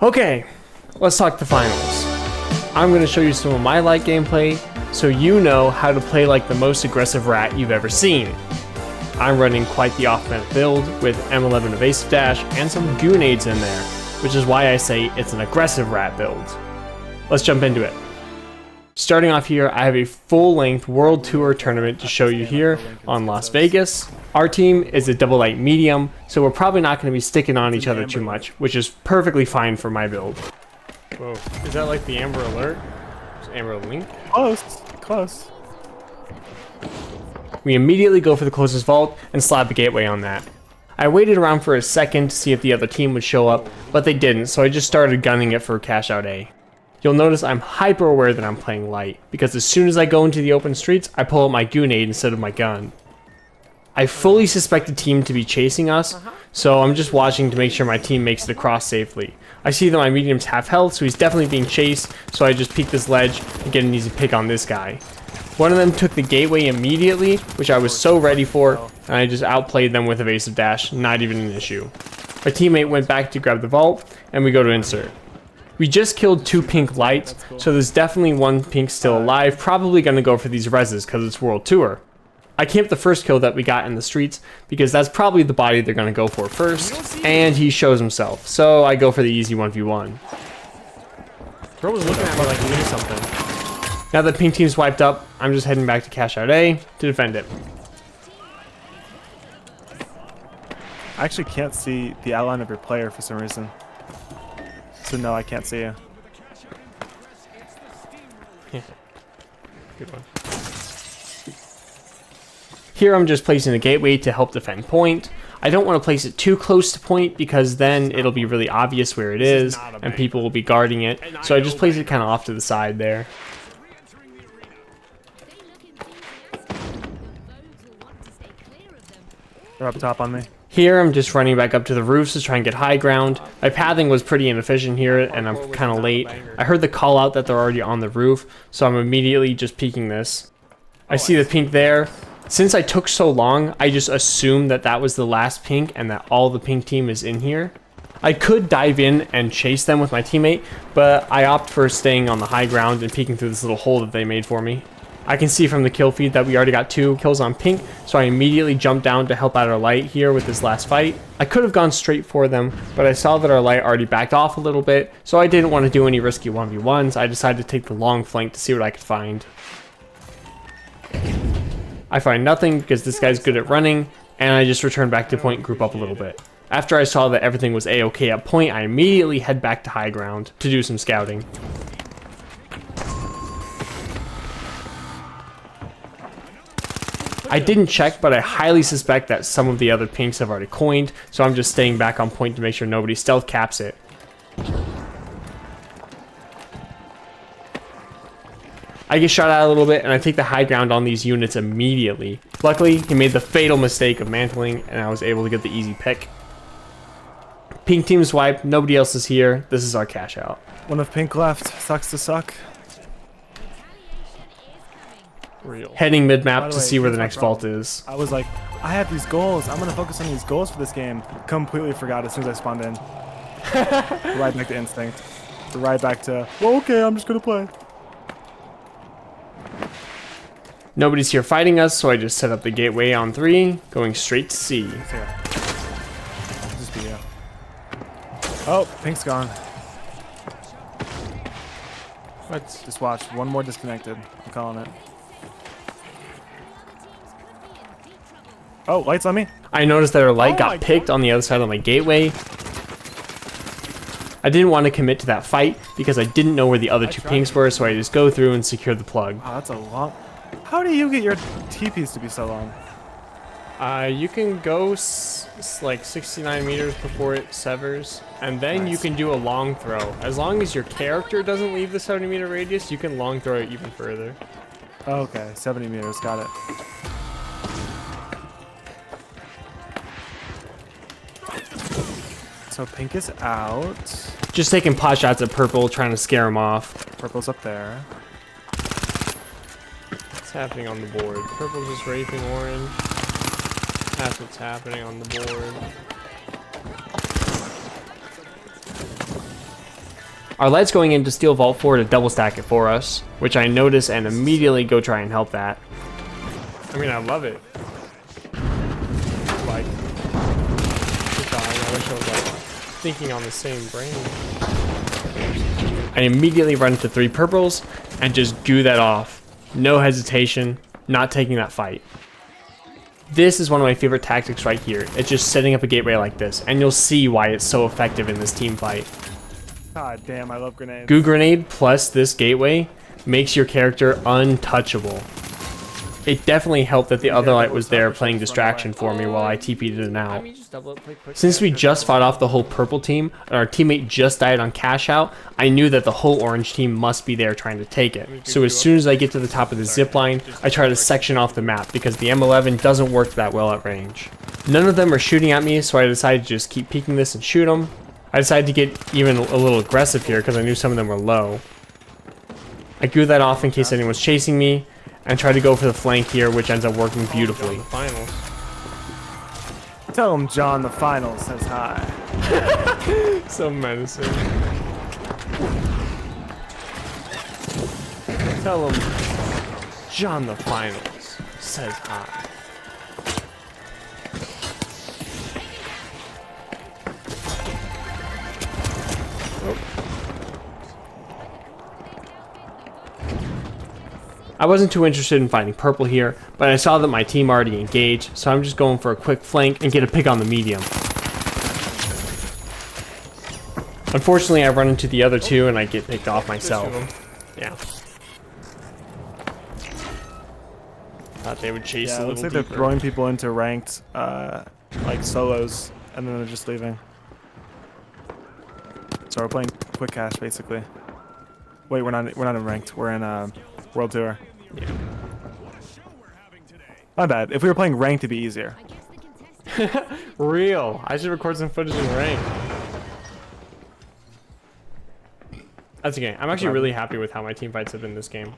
Okay, let's talk the finals. I'm going to show you some of my light gameplay so you know how to play like the most aggressive rat you've ever seen. I'm running quite the off-meta build with M11 Evasive Dash and some Goonades in there, which is why I say it's an aggressive rat build. Let's jump into it. Starting off here, I have a full-length World Tour tournament to show you here on Las Vegas. Our team is a double light medium, so we're probably not going to be sticking on each other too much, which is perfectly fine for my build. Whoa, is that like the Amber Alert? Amber Link? Close. We immediately go for the closest vault and slap a gateway on that. I waited around for a second to see if the other team would show up, but they didn't, so I just started gunning it for cash out A. You'll notice I'm hyper aware that I'm playing light, because as soon as I go into the open streets, I pull out my Goonade instead of my gun. I fully suspect the team to be chasing us, so I'm just watching to make sure my team makes it across safely. I see that my medium's half health, so he's definitely being chased, so I just peek this ledge and get an easy pick on this guy. One of them took the gateway immediately, which I was so ready for, and I just outplayed them with Evasive Dash, not even an issue. My teammate went back to grab the vault, and we go to insert. We just killed 2 pink lights, so there's definitely 1 pink still alive, probably going to go for these reses because it's World Tour. I camped the first kill that we got in the streets because that's probably the body they're going to go for first, and he shows himself, so I go for the easy 1v1. Bro was looking at me like he knew something. Now that pink team's wiped up, I'm just heading back to cash out A to defend it. I actually can't see the outline of your player for some reason. So no, I can't see you. Yeah. Good one. Here I'm just placing a gateway to help defend point. I don't want to place it too close to point because then it'll be really obvious where it is and people will be guarding it. So I just place it kind of off to the side there. They're up top on me. Here I'm just running back up to the roofs to try and get high ground. My pathing was pretty inefficient here and I'm kind of late. I heard the call out that they're already on the roof, so I'm immediately just peeking this. I see the pink there. Since I took so long, I just assumed that that was the last pink and that all the pink team is in here. I could dive in and chase them with my teammate, but I opt for staying on the high ground and peeking through this little hole that they made for me. I can see from the kill feed that we already got 2 kills on pink, so I immediately jumped down to help out our light here with this last fight. I could have gone straight for them, but I saw that our light already backed off a little bit, so I didn't want to do any risky 1v1s. I decided to take the long flank to see what I could find. I find nothing because this guy's good at running, and I just return back to point and group up a little bit. After I saw that everything was a-okay at point, I immediately head back to high ground to do some scouting. I didn't check, but I highly suspect that some of the other pinks have already coined, so I'm just staying back on point to make sure nobody stealth caps it. I get shot out a little bit, and I take the high ground on these units immediately. Luckily, he made the fatal mistake of mantling, and I was able to get the easy pick. Pink team's wiped, nobody else is here. This is our cash out. One of pink left. Sucks to suck. Real. Heading mid-map to see where the next vault is. I was like, I have these goals. I'm going to focus on these goals for this game. Completely forgot as soon as I spawned in. Right back to instinct. Right back to, well, okay, I'm just going to play. Nobody's here fighting us, so I just set up the gateway on 3, going straight to C. Just be you. Oh, pink's gone. What? Just watch. One more disconnected. I'm calling it. Oh, lights on me. I noticed that our light got picked on the other side of my gateway. I didn't want to commit to that fight because I didn't know where the other 2 pinks were, so I just go through and secure the plug. Oh, that's a long... How do you get your TPs to be so long? You can go like 69 meters before it severs, and then you can do a long throw. As long as your character doesn't leave the 70-meter radius, you can long throw it even further. Okay, 70 meters, got it. So pink is out. Just taking pot shots at purple, trying to scare him off. Purple's up there. What's happening on the board? Purple's just raping orange. That's what's happening on the board. Our light's going in to steal Vault 4 to double stack it for us, which I notice and immediately go try and help that. I mean, I love it. Like, I wish I was like thinking on the same brain. I immediately run into 3 purples and just goo that off. No hesitation, not taking that fight. This is one of my favorite tactics right here. It's just setting up a gateway like this, and you'll see why it's so effective in this team fight. God damn, I love grenades. Goo grenade plus this gateway makes your character untouchable. It definitely helped that the other light was there playing distraction for me while I TP'd in and out. Since we just fought off the whole purple team and our teammate just died on cash out, I knew that the whole orange team must be there trying to take it. So as soon as I get to the top of the zip line, I try to section off the map because the M11 doesn't work that well at range. None of them are shooting at me, so I decided to just keep peeking this and shoot them. I decided to get even a little aggressive here because I knew some of them were low. I goo that off in case anyone's chasing me, and try to go for the flank here, which ends up working beautifully. Finals. Tell him John the Finals says hi. So menacing. Tell him John the Finals says hi. I wasn't too interested in fighting purple here, but I saw that my team already engaged, so I'm just going for a quick flank and get a pick on the medium. Unfortunately, I run into the other two and I get picked off myself. Yeah. Thought they would chase a Yeah, it little looks like deeper. they're throwing people into ranked, like solos, and then they're just leaving. So we're playing quick cash basically. Wait, we're not in ranked. We're in World Tour. Yeah. My bad. If we were playing ranked, it'd be easier. Real. I should record some footage in rank. That's okay. I'm actually really happy with how my team fights have been this game.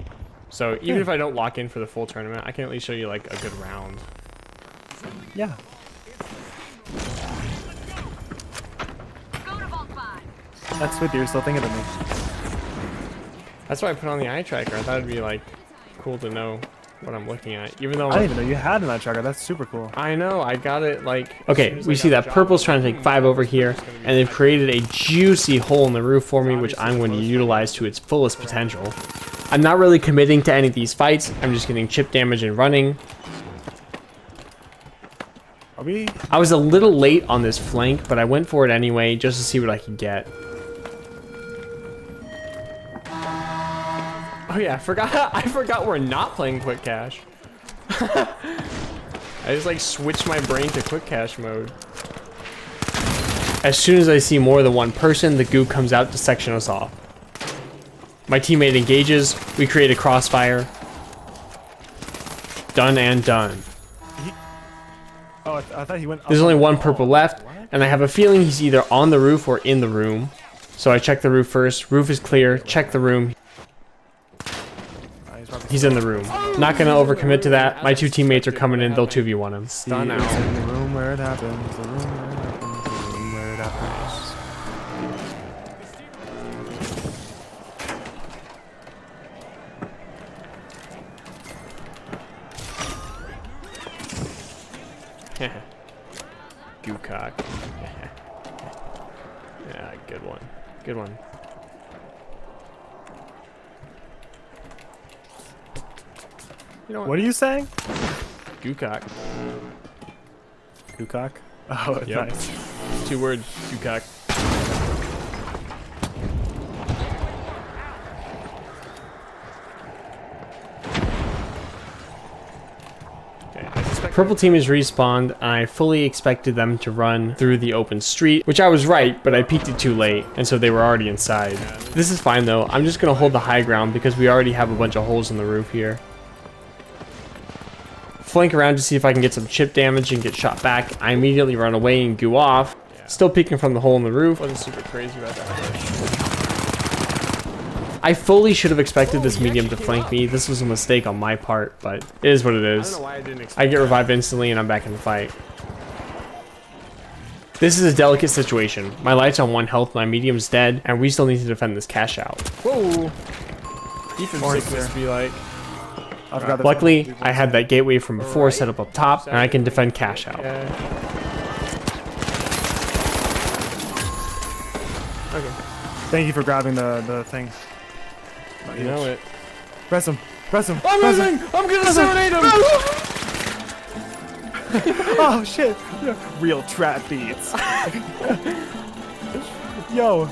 So even if I don't lock in for the full tournament, I can at least show you like a good round. Yeah. That's sweet. You're still thinking of me. That's why I put on the eye tracker. I thought it'd be like cool to know what I'm looking at, even though I didn't even know you had an eye tracker. That's super cool. I know, I got it like... Okay, we see that purple's trying to take 5 over here, and they've created a juicy hole in the roof for me, which I'm going to utilize to its fullest potential. I'm not really committing to any of these fights. I'm just getting chip damage and running. Are we? I was a little late on this flank, but I went for it anyway, just to see what I could get. Oh yeah, I forgot we're not playing quick cache. I just like switched my brain to quick cache mode. As soon as I see more than one person, the goo comes out to section us off. My teammate engages, we create a crossfire. Done and done. Oh, I thought he went. There's only one purple left, and I have a feeling he's either on the roof or in the room. So I check the roof first. Roof is clear. Check the room. He's in the room. Not gonna overcommit to that. My two teammates are coming in. They'll 2v1 him. Stun out. In the room where it happens. The room where it happens. The room where it happens. Goocock. Yeah, good one. Good one. You know What are you saying? Goocock. Goocock? Oh, Yep. nice. 2 word. Goocock. Purple team is respawned, and I fully expected them to run through the open street, which I was right, but I peeked it too late, and so they were already inside. This is fine though. I'm just gonna hold the high ground because we already have a bunch of holes in the roof here. Flank around to see if I can get some chip damage and get shot back. I immediately run away and goo off. Still peeking from the hole in the roof. Wasn't super crazy about that. I fully should have expected this medium to flank me. This was a mistake on my part, but it is what it is. I get revived instantly and I'm back in the fight. This is a delicate situation. My light's on 1 health, my medium's dead, and we still need to defend this cash out. Whoa! Defense Or sickness there. be like. I forgot that- Luckily, I had that gateway from before set up top, and I can defend cash out. Yeah. Okay. Thank you for grabbing the thing. You know it. Press him. Press him. I'm press him. missing! I'm gonna serenade him! Oh shit! Yeah. Real trap beats. Yo,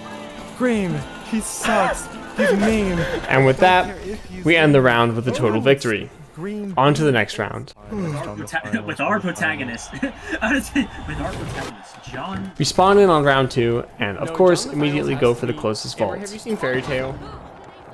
Green, he sucks. He's mean. And with that, we end the round with a total victory. Green. On to the next round. With our protagonist. I would say with our protagonist, John. We spawn in on round 2, and of course, immediately go for the closest Amber, have vault. you seen Fairy Tail?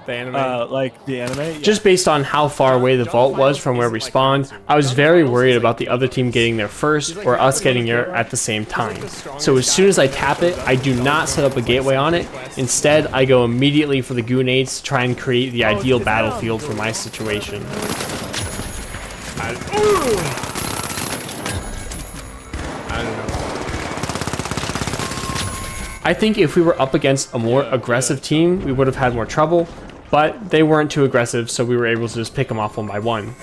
The anime? Like the anime. Yeah. Just based on how far away the vault was from where we spawned, I was very worried about the other team getting there first or us getting there at the same time. So as soon as I tap it, I do not set up a gateway on it. Instead, I go immediately for the grenades to try and create the ideal battlefield for my situation. I don't know. I think if we were up against a more aggressive team, we would have had more trouble, but they weren't too aggressive, so we were able to just pick them off 1 by 1.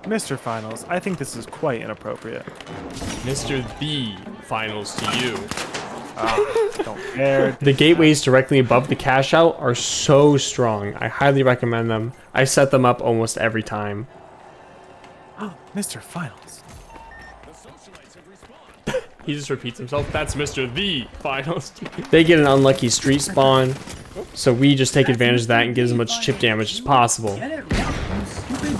Mr. Finals, I think this is quite inappropriate. Mr. The Finals to you. Don't care. The gateways directly above the cash out are so strong. I highly recommend them. I set them up almost every time. Mr. Finals. He just repeats himself. That's Mr. The Finals. They get an unlucky street spawn, so we just take advantage of that and get as much chip damage as possible. Get it right, you stupid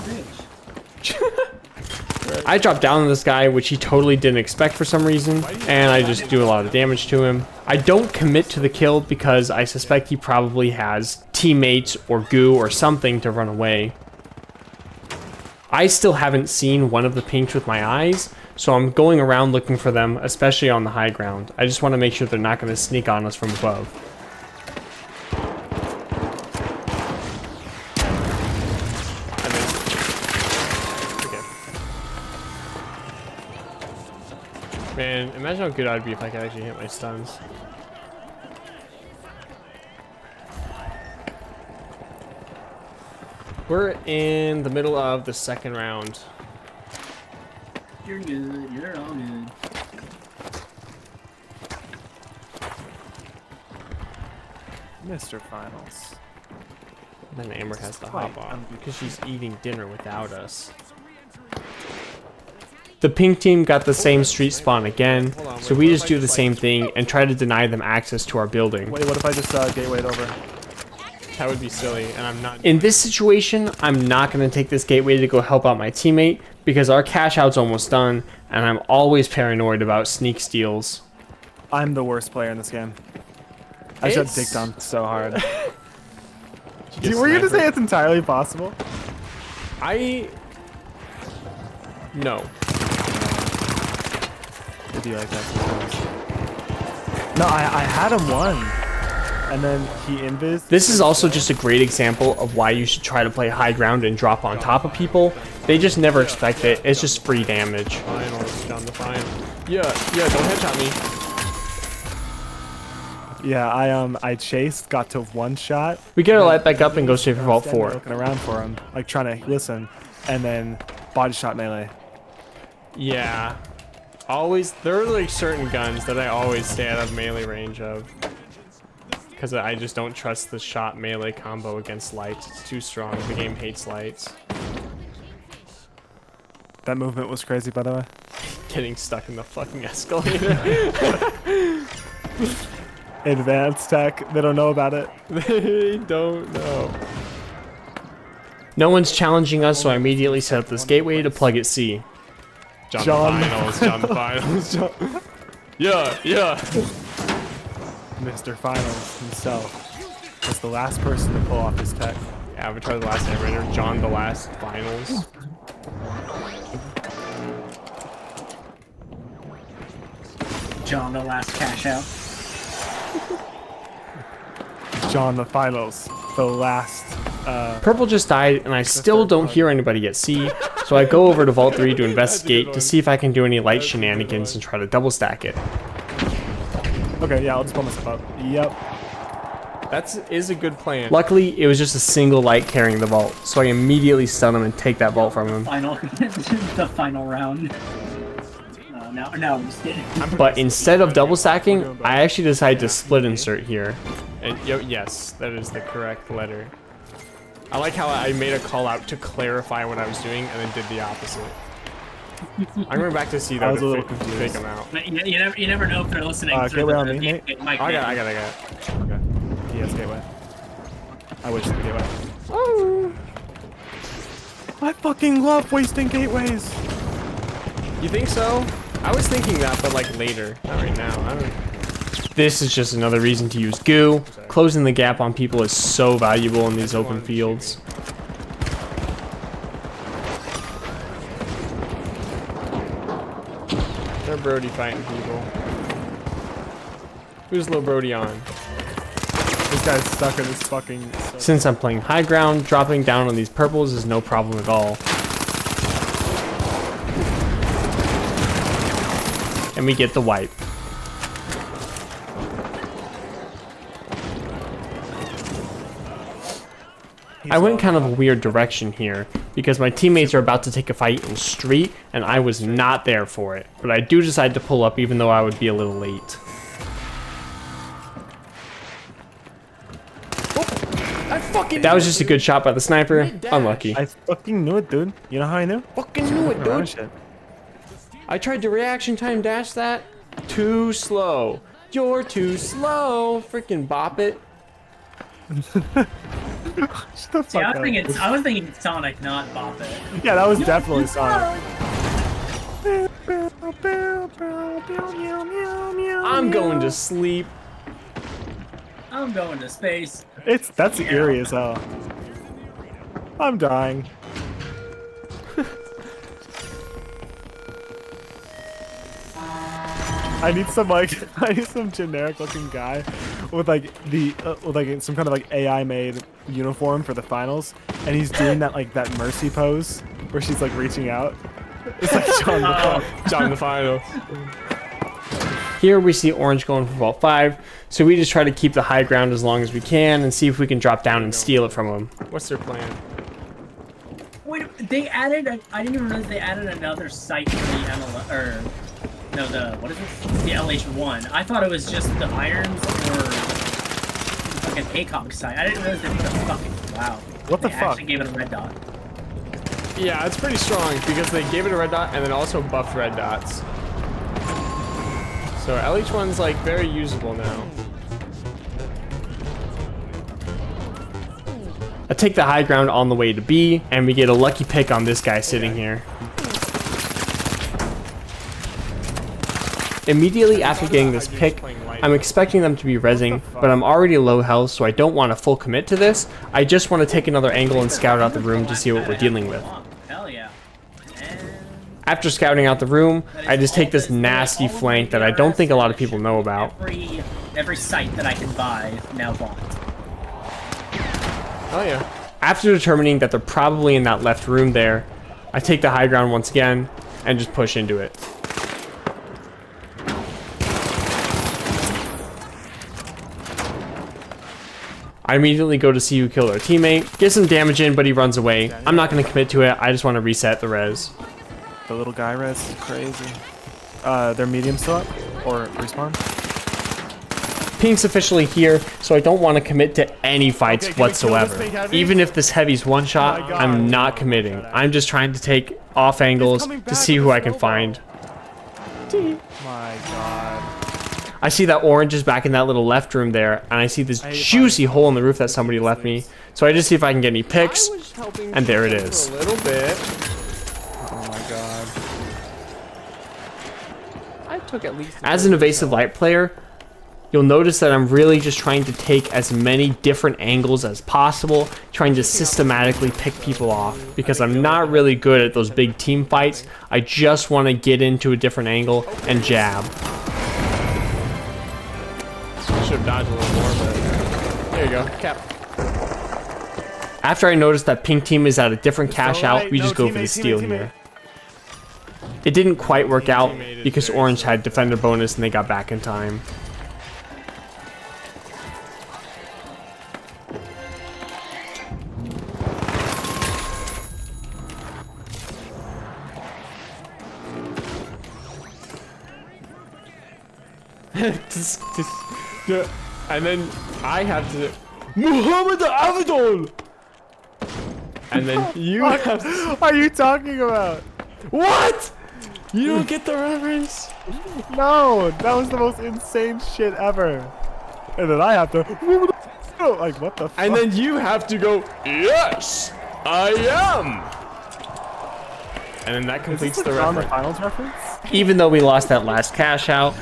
bitch. I drop down on this guy, which he totally didn't expect for some reason, and I just do a lot of damage to him. I don't commit to the kill because I suspect he probably has teammates or goo or something to run away. I still haven't seen one of the pinks with my eyes, so I'm going around looking for them, especially on the high ground. I just want to make sure they're not going to sneak on us from above. Man, imagine how good I'd be if I could actually hit my stuns. We're in the middle of the second round. You're good. You're all good. Mr. Finals. Then Amber has to hop on because she's eating dinner without us. The pink team got the same street spawn again, so we just do the same thing and try to deny them access to our building. Wait, what if I just gatewayed over? That would be silly, and I'm not. In this situation, I'm not going to take this gateway to go help out my teammate because our cash out's almost done, and I'm always paranoid about sneak steals. I'm the worst player in this game. I just got dicked on so hard. Get Were you gonna sniper. say it's entirely possible? No. It'd be like that sometimes. No, I had him one. And then he invis. This is also just a great example of why you should try to play high ground and drop on top of people. They just never expect it. It's just free damage. Finals, John the Final. Yeah, don't headshot me. Yeah, I chased, got to 1 shot. We get our light back up and go straight for Vault Standing 4. looking around for him, like trying to listen, and then body shot melee. Yeah. Always, there are like certain guns that I always stay out of melee range of. Because I just don't trust the shot melee combo against lights. It's too strong. The game hates lights. That movement was crazy, by the way. Getting stuck in the fucking escalator. Advanced tech, they don't know about it. They don't know. No one's challenging us, so I immediately set up this gateway to plug at C. John John. the Finals, John the Finals. Yeah. Mr. Finals himself was the last person to pull off his tech. Avatar the Last Airbender, John the Last Finals. John, the last cash out. John the Finals, the last. Purple just died, and I still don't hear anybody at C, So I go over to Vault 3 to investigate to see if I can do any light shenanigans and try to double stack it. Okay, yeah, I'll just pull myself up. Yep. That is a good plan. Luckily, it was just a single light carrying the vault, so I immediately stun him and take that vault from him. Final, the final round. No, I'm just kidding. But instead of double stacking, I actually decided to split insert here. And yes, that is the correct letter. I like how I made a call out to clarify what I was doing and then did the opposite. I'm going back to see I though was a little to fake confused. them out. But you never know if they're listening Gateway through on the me, mate. mic. I got it. Okay. Yes, gateway. I wish the gateway. Oh. I fucking love wasting gateways. You think so? I was thinking that, but like later, not right now. I don't. This is just another reason to use goo. Closing the gap on people is so valuable in these open fields. They're Brody fighting people. Who's Lil Brody on? This guy's stuck in this fucking. Since I'm playing high ground, dropping down on these purples is no problem at all. And we get the wipe. I went kind of a weird direction here because my teammates are about to take a fight in street and I was not there for it. But I do decide to pull up even though I would be a little late. That was just a good shot by the sniper. Unlucky. I fucking knew it, dude. You know how I knew? Fucking knew it, Oh, dude. shit. I tried to reaction time dash that. Too slow. You're too slow. Freaking bop it. Shut the fuck See, up. I was thinking Sonic, not Bop It. Yeah, that was definitely Sonic. I'm going to sleep. I'm going to space. That's eerie as hell. I'm dying. I need some generic looking guy with like some kind of like AI made uniform for the finals, and he's doing that mercy pose where she's like reaching out. It's like John the final. Here we see orange going for vault 5, so we just try to keep the high ground as long as we can and see if we can drop down and steal it from them. What's their plan? Wait, I didn't even realize they added another site for the ML, or no, what is this? The LH1. I thought it was just the irons or like an ACOG site. I didn't realize they did a fucking wow. What the They fuck? actually gave it a red dot. Yeah, it's pretty strong because they gave it a red dot and then also buffed red dots. So LH1's like very usable now. I take the high ground on the way to B, and we get a lucky pick on this guy sitting here. Immediately after getting this pick, I'm expecting them to be rezzing, but I'm already low health, so I don't want a full commit to this. I just want to take another angle and scout out the room to see what we're dealing with. Hell yeah. And After scouting out the room, I just take this nasty flank that I don't think a lot of people know about. Every site that I can buy now bought. Oh yeah. After determining that they're probably in that left room there, I take the high ground once again and just push into it. I immediately go to see who killed our teammate, get some damage in, but he runs away. I'm not going to commit to it, I just want to reset the res. The little guy res is crazy. They're medium still up or respawn? Pink's officially here, so I don't want to commit to any fights Okay, can we kill whatsoever. this big heavy? Even if this heavy's one shot, Oh my God. I'm not committing. I'm just trying to take off angles coming to back see with who a I can snowball. find. My god. I see that orange is back in that little left room there, and I see this juicy hole in the roof that somebody left me. So I just see if I can get any picks, I was helping and there it for is. a little bit. Oh my god. I took at least. As an evasive light player, you'll notice that I'm really just trying to take as many different angles as possible, trying to systematically pick people off, because I'm not really good at those big team fights. I just want to get into a different angle and jab. Should have dodged a little more, but there you go. Cap. After I noticed that pink team is at a different cash out, alright. we No, just go for the teammate, steal teammate, here. It didn't quite work out teammate is because very Orange slow. had defender bonus and they got back in time. Yeah, and then I have to Muhammad Abdul. And then you have to, What are you talking about? what? You don't get the reference? No, that was the most insane shit ever. And then I have to. Like, what the fuck? And then you have to go, yes, I am. And then that completes Is this the on the reference. finals reference? Even though we lost that last cash out,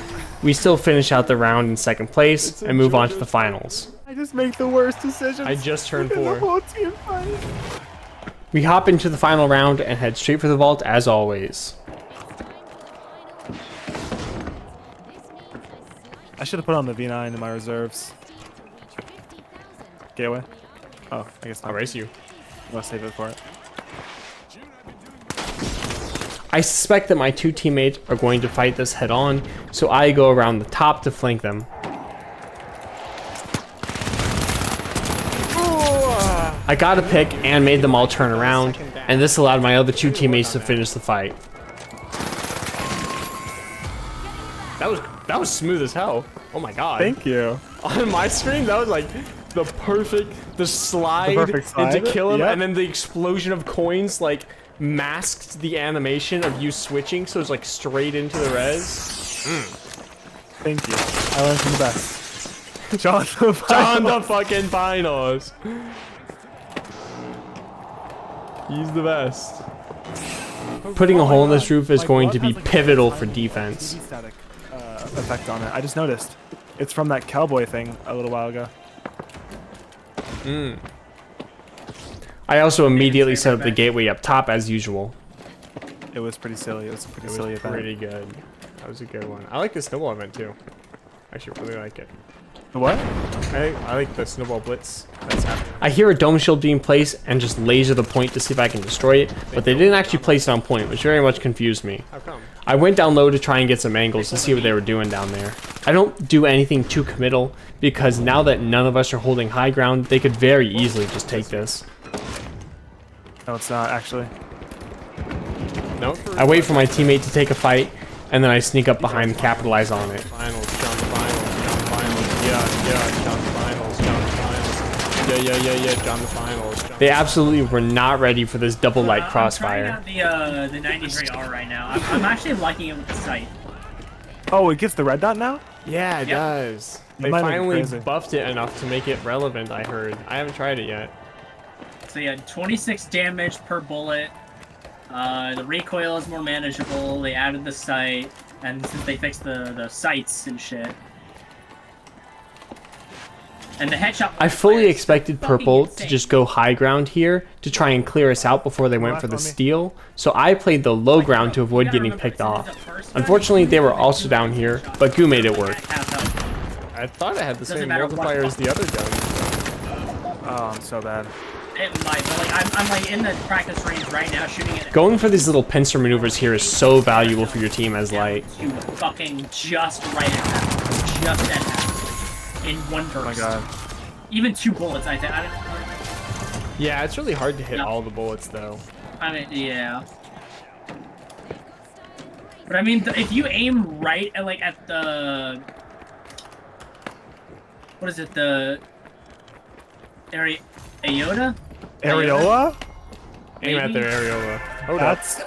we still finish out the round in second place and move on to the finals. I just make the worst decisions. I just turned in the 4. whole team fight. We hop into the final round and head straight for the vault as always. I should have put on the V9 in my reserves. Get away. Oh, I guess I'll not. race you. I'm gonna save it for it. I suspect that my two teammates are going to fight this head on, so I go around the top to flank them. I got a pick and made them all turn around, and this allowed my other two teammates to finish the fight. That was smooth as hell. Oh my god. Thank you. On my screen, that was like the perfect slide, perfect slide? and to kill him, Yep. and then the explosion of coins like masked the animation of you switching, so it's like straight into the res. Thank you. I learned from the best. John the On the fucking finals. He's the best. Putting a hole in this roof is going to be pivotal for defense. Static effect on it. I just noticed. It's from that cowboy thing a little while ago. I also immediately set up the gateway up top as usual. It was pretty silly. It was a pretty It silly was event. pretty good. That was a good one. I like the snowball event too. I actually really like it. What? I like the snowball blitz that's happening. I hear a dome shield being placed and just laser the point to see if I can destroy it, but they didn't actually place it on point, which very much confused me. How come? I went down low to try and get some angles to see what they were doing down there. I don't do anything too committal, because now that none of us are holding high ground, they could very easily just take this. No, it's not actually. No. I wait for my teammate to take a fight, and then I sneak up behind and capitalize on it. Finals, John Finals, John Finals, yeah, John Finals, John Finals, yeah, John the Finals. John They absolutely were not ready for this double light crossfire. I'm trying out the 93R right now. I'm actually liking it with the sight. Oh, it gets the red dot now? Yeah, it Yep. does. They might look finally crazy. buffed it enough to make it relevant, I heard. I haven't tried it yet. So yeah, 26 damage per bullet. The recoil is more manageable. They added the sight, and since they fixed the sights and shit. And the headshot. I fully is expected fucking Purple to insane. just go high ground here to try and clear us out before they went for the steal, so I played the low ground to avoid getting picked off. Unfortunately, they were also down here, but Goo made it work. I thought it had the Doesn't same matter what multiplier as the other gun. Oh, I'm so bad. It might, but like I'm like in the practice range right now, shooting it. Going for these little pincer maneuvers here is so valuable for your team as light. To fucking just right at half, just at half, in one burst. Oh my god. Even 2 bullets, I think. Yeah, it's really hard to hit Yeah. all the bullets though. I mean, yeah. But I mean, if you aim right at like at the, what is it, the Ayoda? Areola? Aim at Maybe? their areola. Hold up. That's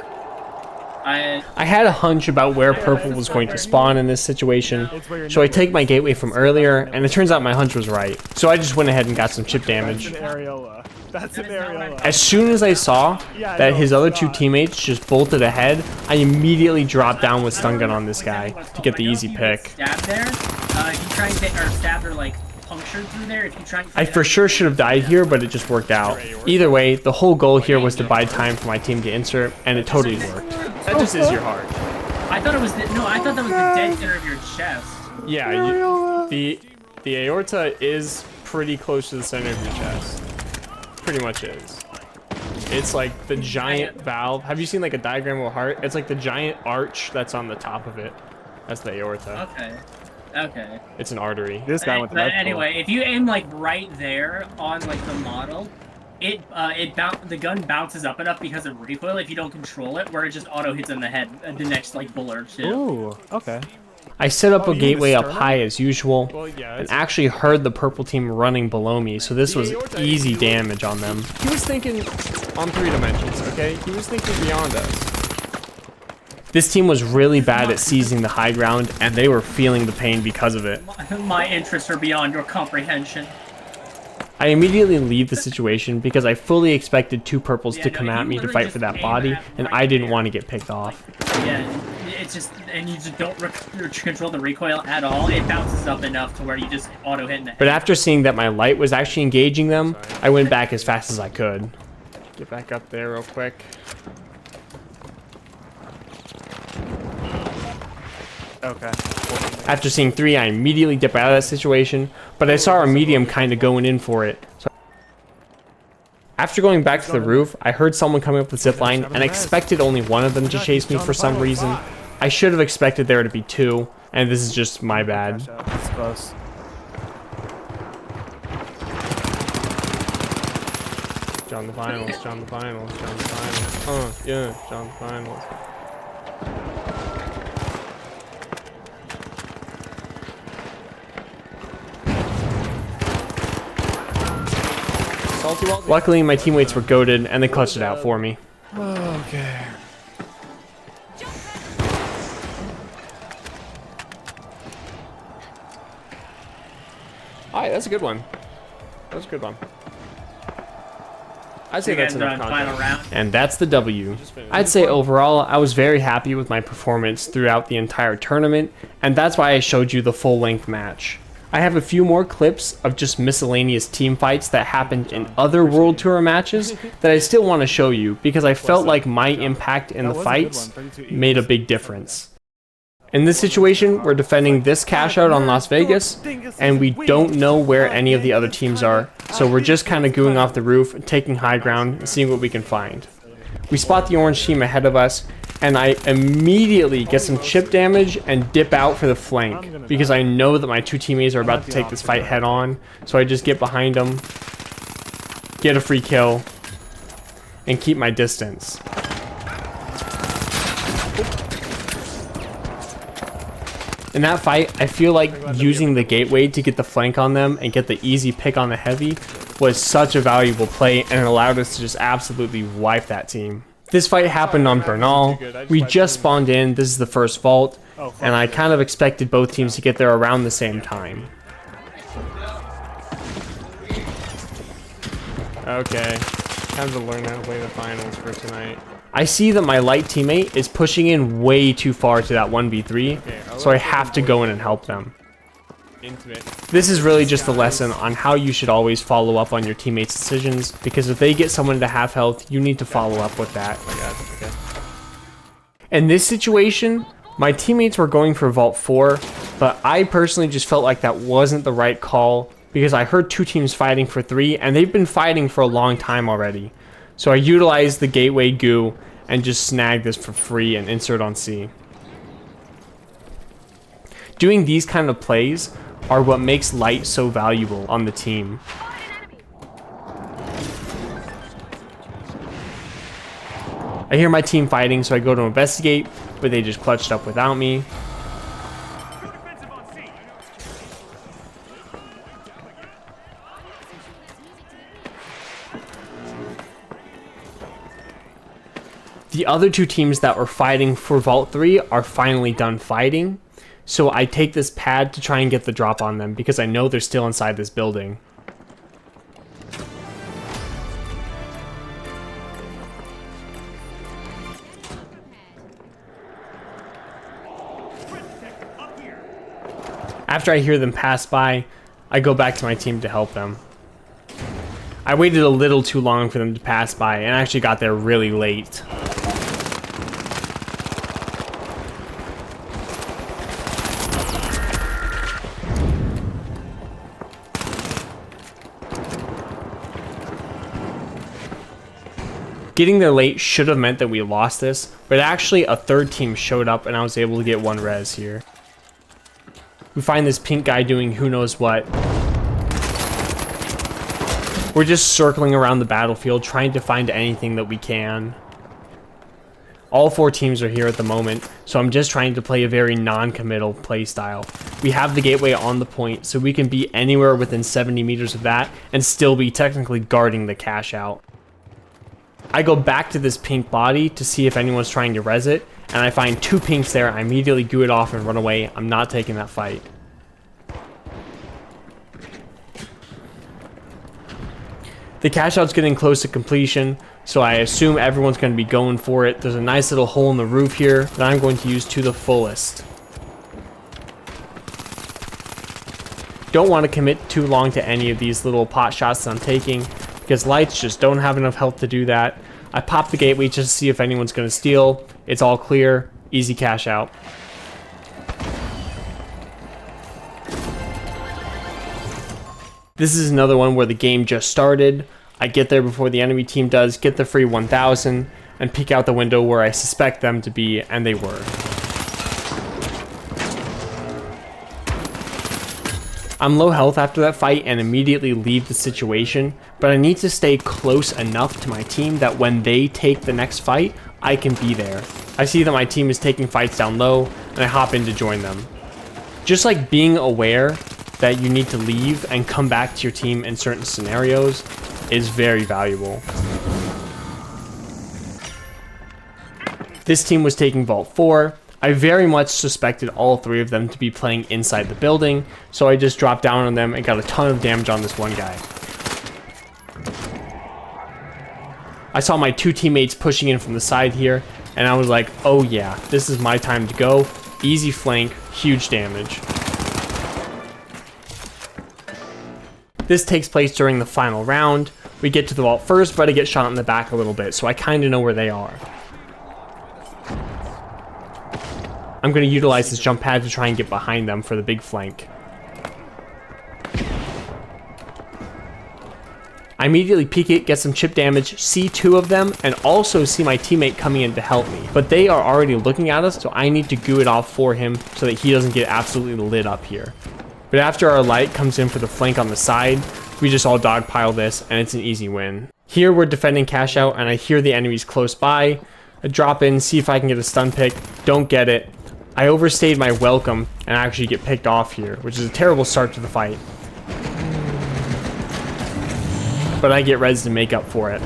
I had a hunch about where Purple was going to spawn in this situation, so I take my gateway from earlier, and it turns out my hunch was right. So I just went ahead and got some chip damage. an areola. That's an areola. As soon as I saw that his other two teammates just bolted ahead, I immediately dropped down with stun gun on this guy to get the easy pick. Stab there. If you try and get, or stabbed or like punctured through there, if you try and I for sure should have died here, but it just worked out. Either way, the whole goal here was to buy time for my team to insert, and it totally worked. That just is your heart. I thought it was I thought that was the dead center of your chest. Yeah, the aorta is pretty close to the center of your chest. pretty much is. It's like the giant valve. Have you seen like a diagram of a heart? It's like the giant arch that's on the top of it. That's the aorta. Okay. Okay. It's an artery. This guy went to But med school. anyway, if you aim like right there on like the model, the gun bounces up enough because of recoil if you don't control it, where it just auto hits in the head the next like bullet or two. Ooh, okay. I set up Oh, a you mean the gateway up sternum? high as usual, Well, yeah. and It's, actually heard the purple team running below me, so this was easy damage on them. he was thinking on 3 dimensions, okay? He was thinking beyond us. This team was really bad at seizing the high ground, and they were feeling the pain because of it. My interests are beyond your comprehension. I immediately leave the situation because I fully expected 2 purples Yeah, to no, come you at me to literally fight just for that aim body, at and right I didn't there. want to get picked off. Yeah, it's just, and you just don't control the recoil at all. It bounces up enough to where you just auto hit in the head. But after seeing that my light was actually engaging them, I went back as fast as I could. Get back up there real quick. Okay. After seeing 3, I immediately dip out of that situation, but I saw our medium kind of going in for it. So after going back to the roof, I heard someone coming up the zip line and expected only one of them to chase me for some reason. I should have expected there to be 2, and this is just my bad. Cash out. It's close. John the finals, John the finals, John the finals. Yeah, John the finals. Salty Walty. Luckily, my teammates were goated, and they clutched it out for me. Okay. Alright, that's a good one. That's a good one. I'd say that's enough final content. round. And that's the W. I'd say overall, I was very happy with my performance throughout the entire tournament, and that's why I showed you the full-length match. I have a few more clips of just miscellaneous team fights that happened in other World Tour matches that I still want to show you because I felt like my impact in the fights made a big difference. In this situation, we're defending this cash out on Las Vegas, and we don't know where any of the other teams are, so we're just kind of gooing off the roof, taking high ground, and seeing what we can find. We spot the orange team ahead of us, and I immediately get some chip damage and dip out for the flank, because I know that my 2 teammates are about to take this fight head on, so I just get behind them, get a free kill, and keep my distance. In that fight, I feel like using the gateway to get the flank on them and get the easy pick on the heavy was such a valuable play, and it allowed us to just absolutely wipe that team. This fight happened on Bernal. We just spawned in, this is the first vault, and I kind of expected both teams to get there around the same time. Okay. Time to learn how to play the finals for tonight. I see that my light teammate is pushing in way too far to that 1v3, so I have to go in and help them. Intimate. This is really just a lesson on how you should always follow up on your teammates' decisions, because if they get someone to half health, you need to follow up with that. Okay. In this situation, my teammates were going for Vault 4, but I personally just felt like that wasn't the right call, because I heard 2 teams fighting for 3, and they've been fighting for a long time already. So I utilized the gateway goo and just snagged this for free and insert on C. Doing these kind of plays are what makes light so valuable on the team. I hear my team fighting, so I go to investigate, but they just clutched up without me. The other 2 teams that were fighting for Vault 3 are finally done fighting, so I take this pad to try and get the drop on them because I know they're still inside this building. After I hear them pass by, I go back to my team to help them. I waited a little too long for them to pass by and actually got there really late. Getting there late should have meant that we lost this, but actually a third team showed up and I was able to get one res here. We find this pink guy doing who knows what. We're just circling around the battlefield trying to find anything that we can. All 4 teams are here at the moment, so I'm just trying to play a very non-committal play style. We have the gateway on the point, so we can be anywhere within 70 meters of that and still be technically guarding the cash out. I go back to this pink body to see if anyone's trying to res it, and I find 2 pinks there. I immediately goo it off and run away. I'm not taking that fight. The cash out's getting close to completion, so I assume everyone's going to be going for it. There's a nice little hole in the roof here that I'm going to use to the fullest. Don't want to commit too long to any of these little pot shots that I'm taking, because lights just don't have enough health to do that. I pop the gateway just to see if anyone's going to steal. It's all clear. Easy cash out. This is another one where the game just started. I get there before the enemy team does, get the free 1000, and peek out the window where I suspect them to be, and they were. I'm low health after that fight and immediately leave the situation, but I need to stay close enough to my team that when they take the next fight, I can be there. I see that my team is taking fights down low, and I hop in to join them. Just like being aware that you need to leave and come back to your team in certain scenarios is very valuable. This team was taking Vault 4. I very much suspected all 3 of them to be playing inside the building, so I just dropped down on them and got a ton of damage on this one guy. I saw my 2 teammates pushing in from the side here, and I was like, oh yeah, this is my time to go. Easy flank, huge damage. This takes place during the final round. We get to the vault first, but I get shot in the back a little bit, so I kind of know where they are. I'm going to utilize this jump pad to try and get behind them for the big flank. I immediately peek it, get some chip damage, see 2 of them, and also see my teammate coming in to help me. But they are already looking at us, so I need to goo it off for him so that he doesn't get absolutely lit up here. But after our light comes in for the flank on the side, we just all dogpile this, and it's an easy win. Here we're defending cash out, and I hear the enemies close by. I drop in, see if I can get a stun pick, don't get it. I overstayed my welcome and actually get picked off here, which is a terrible start to the fight. But I get res to make up for it.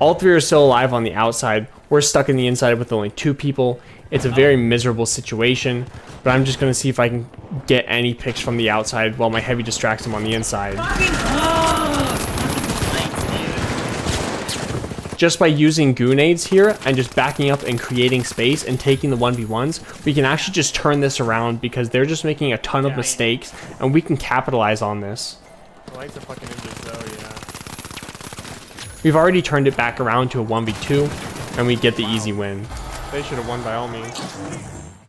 All 3 are still alive on the outside. We're stuck in the inside with only 2 people. It's a very miserable situation, but I'm just going to see if I can get any picks from the outside while my heavy distracts him on the inside. Just by using grenades here and just backing up and creating space and taking the 1v1s, we can actually just turn this around because they're just making a ton of mistakes and we can capitalize on this. Lights are fucking injured though, yeah. We've already turned it back around to a 1v2 and we get the easy win. They should have won by all means.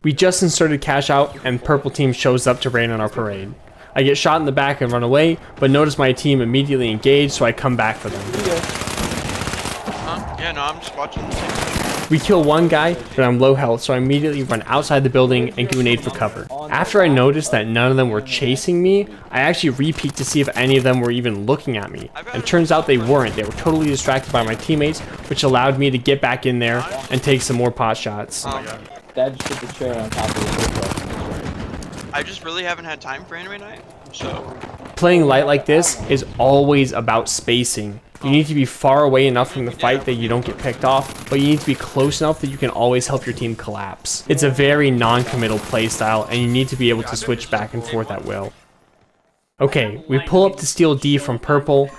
We just inserted cash out and purple team shows up to rain on our parade. I get shot in the back and run away, but notice my team immediately engaged, so I come back for them. Yeah, no, I'm just watching the team. We kill one guy, but I'm low health, so I immediately run outside the building and grenade for cover. After I noticed that none of them were chasing me, I actually re-peeked to see if any of them were even looking at me. And turns out they weren't. They were totally distracted by my teammates, which allowed me to get back in there and take some more pot shots. Dad just put the chair on top of the I just really haven't had time for anime night, so... Playing light like this is always about spacing. You need to be far away enough from the fight that you don't get picked off, but you need to be close enough that you can always help your team collapse. It's a very non-committal playstyle, and you need to be able to switch back and forth at will. Okay, we pull up to steal D from purple,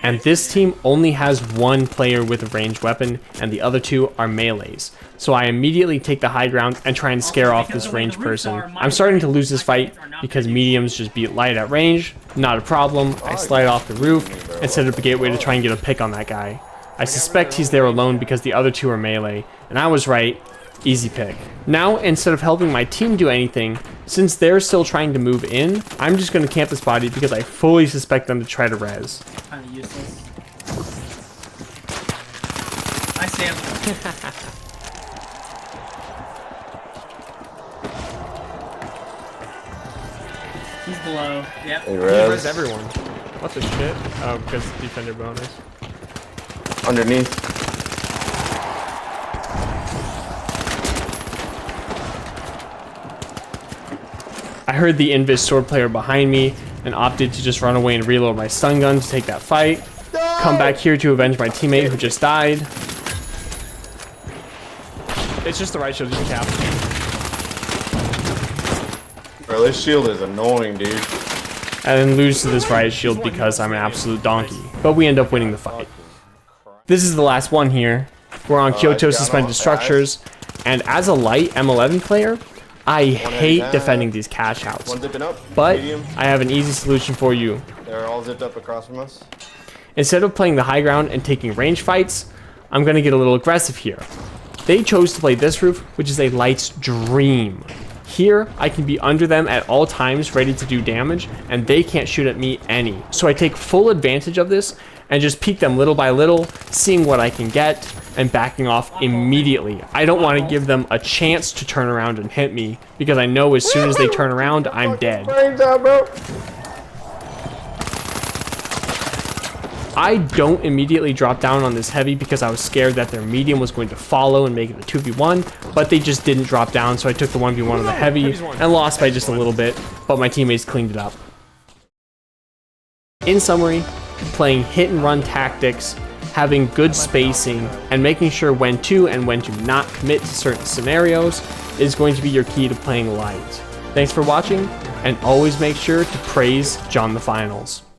and this team only has 1 player with a ranged weapon, and the other 2 are melees. So I immediately take the high ground and try and scare off this ranged person. I'm starting to lose this fight because mediums just beat light at range. Not a problem. I slide off the roof and set up a gateway to try and get a pick on that guy. I suspect he's there alone because the other 2 are melee, and I was right. Easy pick. Now, instead of helping my team do anything, Since they're still trying to move in, I'm just going to camp this body because I fully suspect them to try to res. Kind of useless. I see him. He's below. Yep. Hey, He res. res everyone. What the shit? Oh, because defender bonus. Underneath. I heard the Invis sword player behind me and opted to just run away and reload my stun gun to take that fight. Come back here to avenge my teammate who just died. It's just the right shield, you can cap. Bro, this shield is annoying, dude. And then lose to this riot shield because I'm an absolute donkey. But we end up winning the fight. This is the last one here. We're on Kyoto down suspended on structures. And as a light M11 player, I hate down. defending these cash outs. One zipping up. But Medium. I have an easy solution for you. They're all zipped up across from us. Instead of playing the high ground and taking range fights, I'm going to get a little aggressive here. They chose to play this roof, which is a light's dream. Here, I can be under them at all times, ready to do damage, and they can't shoot at me any. So I take full advantage of this and just peek them little by little, seeing what I can get, and backing off immediately. I don't want to give them a chance to turn around and hit me, because I know as soon as they turn around, I'm dead. Brains out, bro. I don't immediately drop down on this heavy because I was scared that their medium was going to follow and make it a 2v1, but they just didn't drop down, so I took the 1v1 on the heavy and lost by just a little bit, but my teammates cleaned it up. In summary, playing hit and run tactics, having good spacing, and making sure when to and when to not commit to certain scenarios is going to be your key to playing light. Thanks for watching, and always make sure to praise John the Finals.